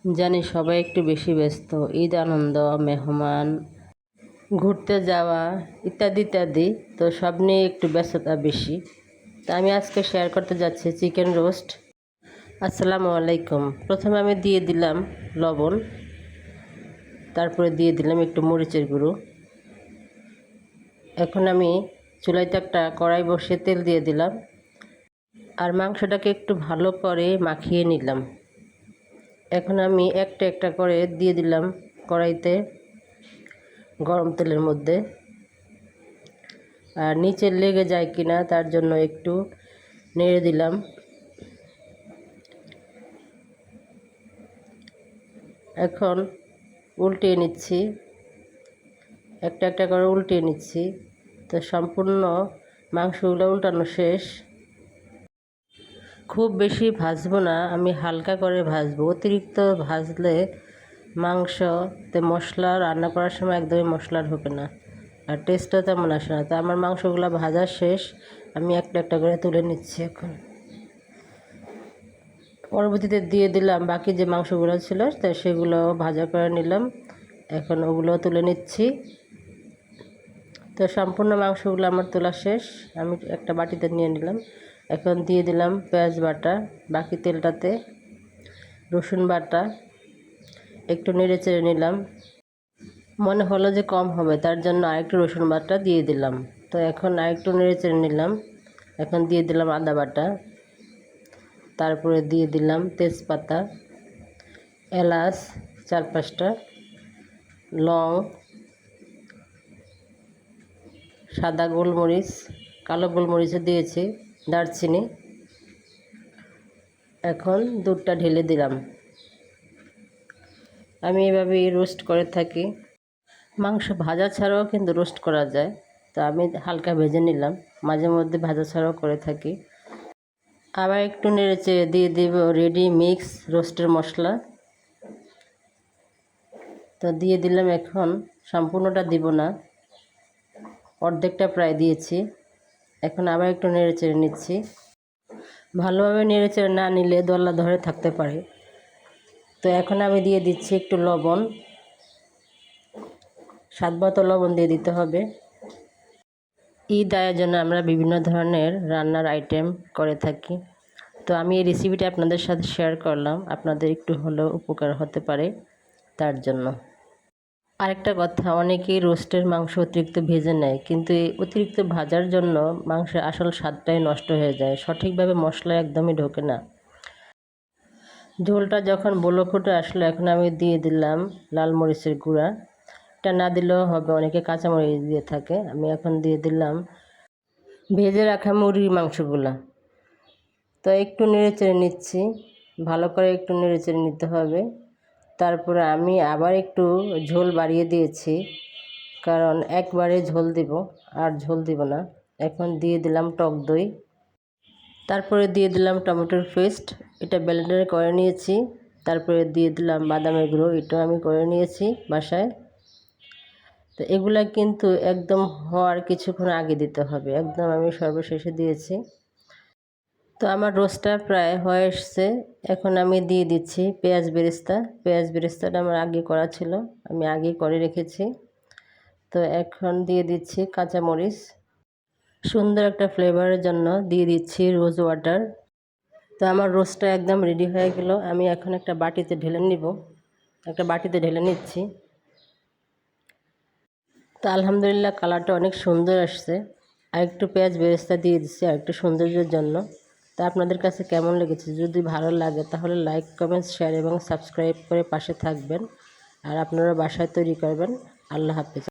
জানি সবাই একটু বেশি ব্যস্ত, ঈদ আনন্দ, মেহমান, ঘুরতে যাওয়া ইত্যাদি ইত্যাদি। তো সব নিয়ে একটু ব্যস্ততা বেশি। তা আমি আজকে শেয়ার করতে যাচ্ছি চিকেন রোস্ট। আসসালামু আলাইকুম। প্রথমে আমি দিয়ে দিলাম লবণ, তারপরে দিয়ে দিলাম একটু মরিচের গুঁড়ো। এখন আমি চুলাইতে একটা কড়াই বসিয়ে তেল দিয়ে দিলাম আর মাংসটাকে একটু ভালো করে মাখিয়ে নিলাম। এখন আমি একটা একটা করে দিয়ে দিলাম কড়াইতে গরম তেলের মধ্যে। আর নিচে লেগে যায় কিনা তার জন্য একটু নেড়ে দিলাম। এখন উল্টিয়ে নিচ্ছি, একটা একটা করে উল্টিয়ে নিচ্ছি। তো সম্পূর্ণ মাংসগুলো উল্টানো শেষ। খুব বেশি ভাজবো না, আমি হালকা করে ভাজবো। অতিরিক্ত ভাজলে মাংসতে মশলা রান্না করার সময় একদমই মশলা ঢোকে না আর টেস্টও তেমন আসে না। তো আমার মাংসগুলো ভাজা শেষ, আমি একটা একটা করে তুলে নিচ্ছি। এখন পরবর্তীতে দিয়ে দিলাম বাকি যে মাংসগুলো ছিল, তো সেগুলো ভাজা করে নিলাম। এখন ওগুলো তুলে নিচ্ছি। তো সম্পূর্ণ মাংসগুলো আমার তোলা শেষ, আমি একটা বাটিতে নিয়ে নিলাম। এখন দিয়ে দিলাম পেঁয়াজ বাটা, বাকি তেলটাতে রসুন বাটা, একটু নেড়ে চেড়ে নিলাম। মনে হলো যে কম হবে, তার জন্য আরেকটু রসুন বাটা দিয়ে দিলাম। তো এখন আরেকটু নেড়ে চেড়ে নিলাম। এখন দিয়ে দিলাম আদা বাটা, তারপরে দিয়ে দিলাম তেজপাতা, এলাচ 4-5টা, লং, সাদা গোলমরিচ, কালো গোলমরিচও দিয়েছি, দারচিনি। এখন দুধটা ঢেলে দিলাম। আমি এভাবেই রোস্ট করে থাকি। মাংস ভাজা ছাড়াও কিন্তু রোস্ট করা যায়, তো আমি হালকা ভেজে নিলাম। মাঝে মধ্যে ভাজা ছাড়াও করে থাকি। আবার একটু নেড়েচেড়ে দিয়ে দেব রেডি মিক্স রোস্টের মশলা। তো দিয়ে দিলাম। এখন সম্পূর্ণটা দিব না, অর্ধেকটা প্রায় দিয়েছি। এখন আবার একটু নেড়েচেড়ে নিচ্ছি। ভালোভাবে নেড়েচেড়ে না নিলে দলা ধরে থাকতে পারে। তো এখন আমি দিয়ে দিচ্ছি একটু লবণ, স্বাদমতো লবণ দিয়ে দিতে হবে। ঈদ আয়োজনে আমরা বিভিন্ন ধরনের রান্নার আইটেম করে থাকি। তো আমি এই রেসিপিটা আপনাদের সাথে শেয়ার করলাম, আপনাদের একটু হলেও উপকার হতে পারে তার জন্য। আরেকটা কথা, অনেকেই রোস্টের মাংস অতিরিক্ত ভেজে নেয়, কিন্তু এই অতিরিক্ত ভাজার জন্য মাংসের আসল স্বাদটাই নষ্ট হয়ে যায়, সঠিকভাবে মশলা একদমই ঢোকে না। ঝোলটা যখন বলক উঠে আসলো, এখন আমি দিয়ে দিলাম লাল মরিচের গুঁড়া। এটা না দিলেও হবে, অনেকে কাঁচামরিচ দিয়ে থাকে। আমি এখন দিয়ে দিলাম ভেজে রাখা মুরগির মাংসগুলা। তো একটু নেড়ে চেড়ে নিচ্ছি, ভালো করে একটু নেড়ে চেড়ে নিতে হবে। তারপরে আমি আবার একটু ঝোল বাড়িয়ে দিয়েছি, কারণ একবারে ঝোল দিব আর ঝোল দিব না। এখন দিয়ে দিলাম টক দই, তারপরে দিয়ে দিলাম টমেটোর পেস্ট, এটা ব্লেন্ডারে করে নিয়েছি। তারপরে দিয়ে দিলাম বাদামের গুঁড়ো, এটাও আমি করে নিয়েছি বাসায়। তো এগুলা কিন্তু একদম হওয়ার কিছুক্ষণ আগে দিতে হবে, একদম আমি সর্বশেষে দিয়েছি। তো আমার রোস্টটা প্রায় হয়ে এসছে। এখন আমি দিয়ে দিচ্ছি পেঁয়াজ বেরেস্তা। পেঁয়াজ বেরেস্তাটা আমার আগে করা ছিল, আমি আগে করে রেখেছি। তো এখন দিয়ে দিচ্ছি কাঁচামরিচ, সুন্দর একটা ফ্লেভারের জন্য দিয়ে দিচ্ছি রোজ ওয়াটার। তো আমার রোস্টটা একদম রেডি হয়ে গেল। আমি এখন একটা বাটিতে ঢেলে নিব, একটা বাটিতে ঢেলে নিচ্ছি। তো আলহামদুলিল্লাহ কালারটা অনেক সুন্দর আসছে। আর একটু পেঁয়াজ বেরেস্তা দিয়ে দিচ্ছি আর একটু সৌন্দর্যের জন্য। তা আপনাদের কাছে কেমন লেগেছে? যদি ভালো লাগে তাহলে লাইক, কমেন্ট, শেয়ার এবং সাবস্ক্রাইব করে পাশে থাকবেন। আর আপনারা বাসায় তৈরি করবেন। আল্লাহ হাফেজ।